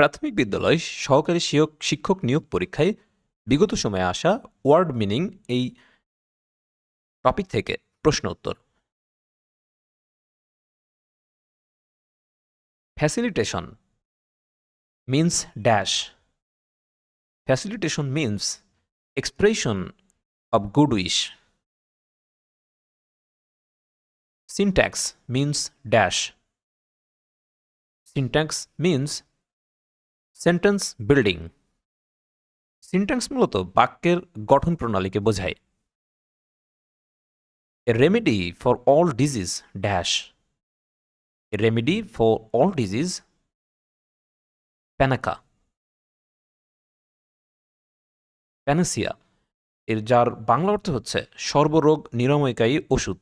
প্রাথমিক বিদ্যালয় সহকারী শিক্ষক নিয়োগ পরীক্ষায় বিগত সময়ে আসা ওয়ার্ড মিনিং এই টপিক থেকে প্রশ্ন উত্তর। Facilitation means dash. Facilitation means expression of good wish. Syntax means dash. Syntax means sentence building. Syntax মূলত বাক্যের গঠন প্রণালীকে বোঝায়। A remedy for all disease dash. A remedy for all disease panacea. Panacea এর যার বাংলা অর্থ হচ্ছে সর্বরোগ নিরাময়কারী ওষুধ।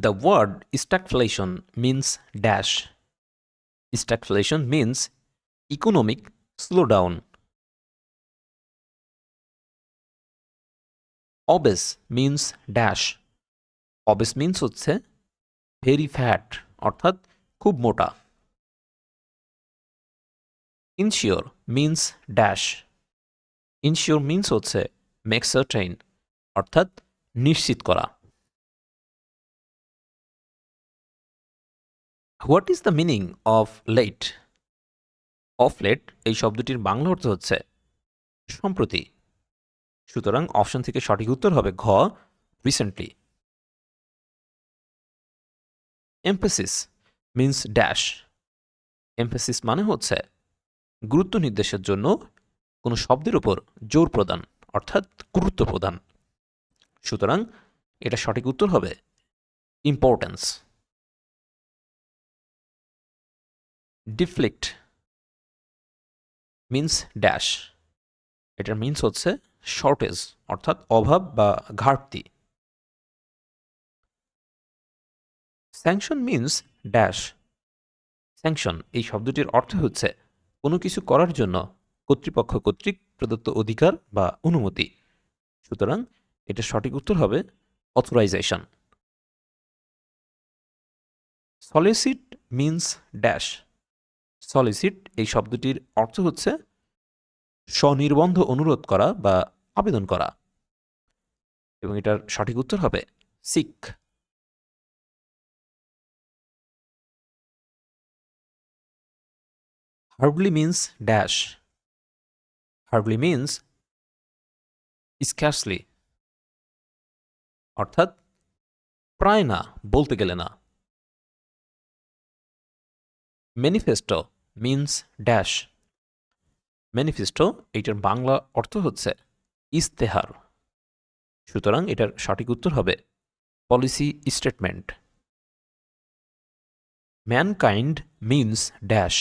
The word stagflation means dash. Stagflation means economic slowdown. Obese means dash. Obese means হচ্ছে very fat অর্থাৎ খুব মোটা। Insure means dash. Insure means হচ্ছে make certain অর্থাৎ নিশ্চিত করা। What is the meaning of late? Of late এই শব্দটির বাংলা অর্থ হচ্ছে সম্প্রতি। সুতরাং অপশন থেকে সঠিক উত্তর হবে ঘ recently. Emphasis means dash. Emphasis মানে হচ্ছে গুরুত্ব নির্দেশের জন্য কোনো শব্দের উপর জোর প্রদান অর্থাৎ গুরুত্ব প্রদান। সুতরাং এটা সঠিক উত্তর হবে ইম্পর্টেন্স। Deficit means dash. এটার মিন্স হচ্ছে শর্টেজ অর্থাৎ অভাব বা ঘাটতি। Sanction means dash. স্যাংশন এই শব্দটির অর্থ হচ্ছে কোনো কিছু করার জন্য কর্তৃপক্ষ কর্তৃক প্রদত্ত অধিকার বা অনুমতি। সুতরাং এটা সঠিক উত্তর হবে authorisation. Solicit means dash. Solicit এই শব্দটির অর্থ হচ্ছে স্বনির্বন্ধ অনুরোধ করা বা আবেদন করা এবং এটার সঠিক উত্তর হবে sick. Hardly means dash. Hardly means scarcely অর্থাৎ প্রায় না, বলতে গেলে না। Manifesto means dash. ম্যানিফেস্টো এইটার বাংলা অর্থ হচ্ছে ইস্তেহার। সুতরাং এটার সঠিক উত্তর হবে policy statement. Mankind means dash.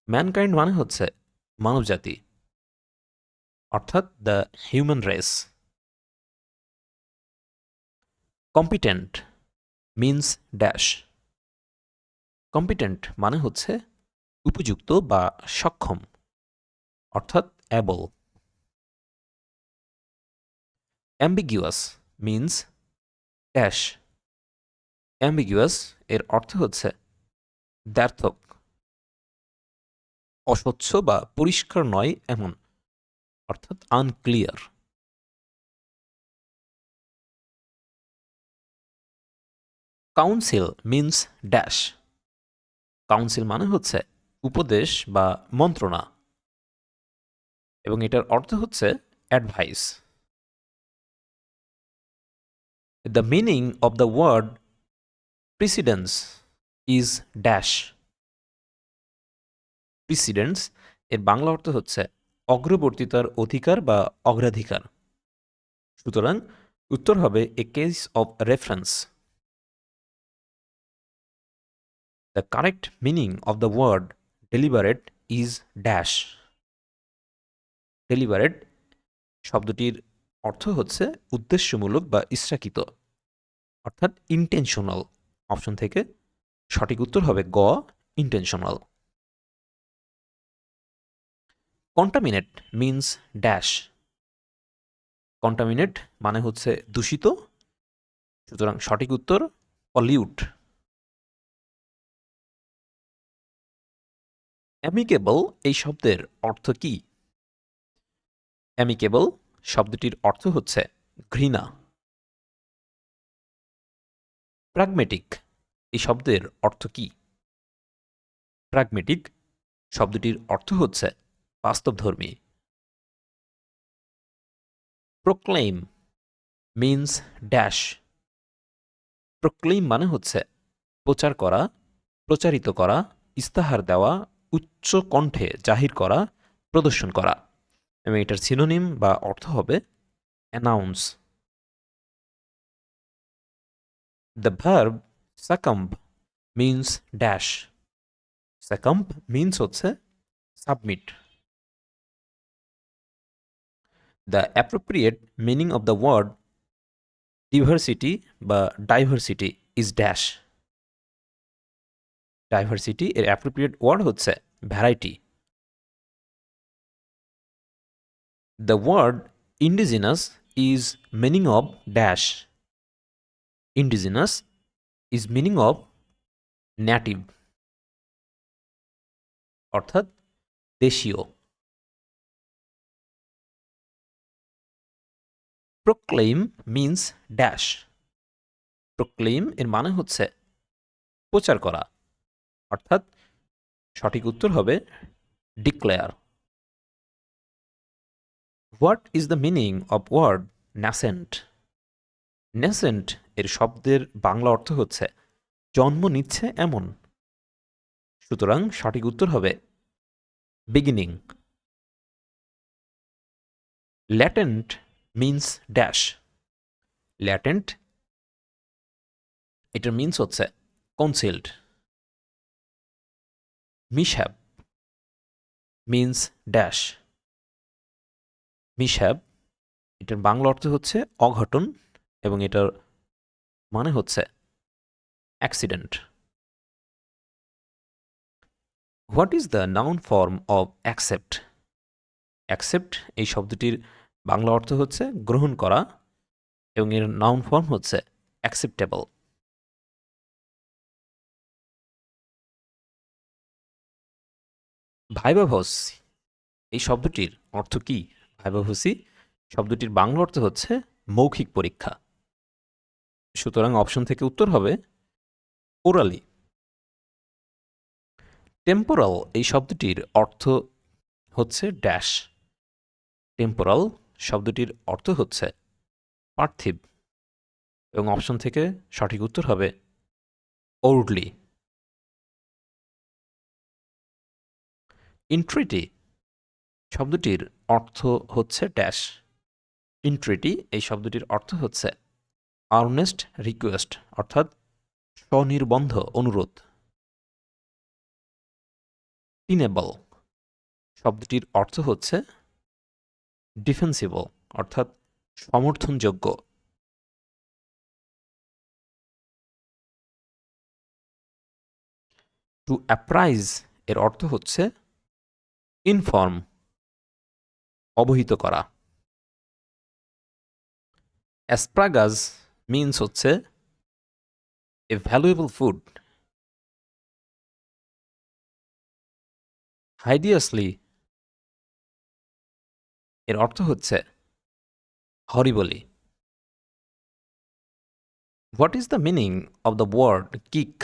Mankind মানে হচ্ছে মানবজাতি অর্থাৎ the human race. Competent means dash. Competent মানে হচ্ছে উপযুক্ত বা সক্ষম অর্থাৎ able. Ambiguous means dash. Ambiguous এর অর্থ হচ্ছে দ্ব্যর্থক, অস্বচ্ছ বা পরিষ্কার নয় এমন অর্থাৎ unclear. Counsel means dash. Counsel মানে হচ্ছে উপদেশ বা মন্ত্রণা এবং এটার অর্থ হচ্ছে advice. The meaning of the word precedence is dash. Precedence এর বাংলা অর্থ হচ্ছে অগ্রবর্তিতার অধিকার বা অগ্রাধিকার। সুতরাং উত্তর হবে a case of reference. The correct meaning of the word deliberate is dash. Deliberate শব্দটির অর্থ হচ্ছে উদ্দেশ্যমূলক বা ইচ্ছাকৃত অর্থাৎ ইন্টেনশনাল। অপশন থেকে সঠিক উত্তর হবে গ intentional. Contaminate means dash. Contaminate মানে হচ্ছে দূষিত, সুতরাং সঠিক উত্তর পলিউট। অ্যামিকেবল এই শব্দের অর্থ কি? অ্যামিকেবল শব্দটির অর্থ হচ্ছে ঘৃণা। প্র্যাগমেটিক এই শব্দের অর্থ কি? প্র্যাগমেটিক শব্দটির অর্থ হচ্ছে বাস্তবধর্মী। প্রোক্লেইম মিন্স ড্যাশ। প্রোক্লেইম মানে হচ্ছে প্রচার করা, প্রচারিত করা, ইস্তাহার দেওয়া, উচ্চ কণ্ঠে জাহির করা, প্রদর্শন করা, এবং এটার সিনোনিম বা অর্থ হবে announce. The verb succumb means dash. Succumb means হচ্ছে submit. The appropriate meaning of the word diversity বা ডাইভার্সিটি ইজ ড্যাশ। ডাইভার্সিটি এর অ্যাপ্রোপ্রিয়েট ওয়ার্ড হচ্ছে variety. The word indigenous is meaning of dash. Indigenous is meaning of native, অর্থাৎ দেশীয়। প্রোক্লেইম means dash. প্রোক্লেইম এর মানে হচ্ছে প্রচার করা, অর্থাৎ সঠিক উত্তর হবে declare. What is the meaning of word nascent? Nascent এর শব্দের বাংলা অর্থ হচ্ছে জন্ম নিচ্ছে এমন, সুতরাং সঠিক উত্তর হবে beginning. Latent means dash. Latent এটার মিন্স হচ্ছে concealed. Mishap means dash. Mishap এটার বাংলা অর্থ হচ্ছে অঘটন, এবং এটার মানে হচ্ছে accident. What is the noun form of accept? Accept এই শব্দটির বাংলা অর্থ হচ্ছে গ্রহণ করা, এবং এর নাউন ফর্ম হচ্ছে অ্যাকসেপ্টেবল। ভাইভাভস এই শব্দটির অর্থ কি? ভাইভাভসি শব্দটির বাংলা অর্থ হচ্ছে মৌখিক পরীক্ষা, সুতরাং অপশন থেকে উত্তর হবে ওরালি। টেম্পোরাল এই শব্দটির অর্থ হচ্ছে ড্যাশ। টেম্পোরাল শব্দটির অর্থ হচ্ছে পার্থিব, এবং অপশন থেকে সঠিক উত্তর হবে ওর্ডলি। ইন্ট্রিটি শব্দটির অর্থ হচ্ছে ড্যাশ। ইন্ট্রিটি এই শব্দটির অর্থ হচ্ছে আর্নেস্ট রিকোয়েস্ট, অর্থাৎ স্বনির্বন্ধ অনুরোধ। টিনেবল শব্দটির অর্থ হচ্ছে ডিফেন্সিবল, অর্থাৎ সমর্থনযোগ্য। টু অ্যাপ্রাইজ এর অর্থ হচ্ছে ইনফর্ম, অবহিত করা। অ্যাসপ্রাগাস মিন্স হচ্ছে এ ভ্যালুয়েবল ফুড। হাইডিয়াসলি এর অর্থ হচ্ছে horribly. What is the meaning of the word kick?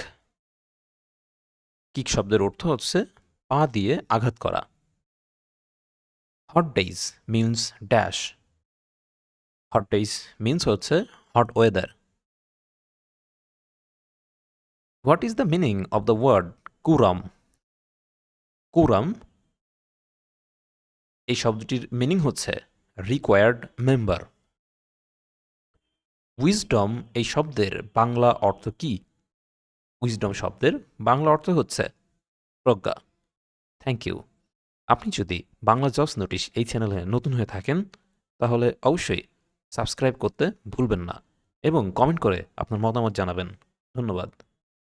Kick শব্দের অর্থ হচ্ছে পা দিয়ে আঘাত করা। Hot days means dash. Hot days means হচ্ছে hot weather. What is the meaning of the word quorum? Quorum এই শব্দটির মিনিং হচ্ছে রিকোয়ার্ড মেম্বার। উইজডম এই শব্দের বাংলা অর্থ কি? উইজডম শব্দের বাংলা অর্থ হচ্ছে প্রজ্ঞা। Thank you. আপনি যদি বাংলা জবস নোটিশ এই চ্যানেলে নতুন হয়ে থাকেন, তাহলে অবশ্যই সাবস্ক্রাইব করতে ভুলবেন না, এবং কমেন্ট করে আপনার মতামত জানাবেন। ধন্যবাদ।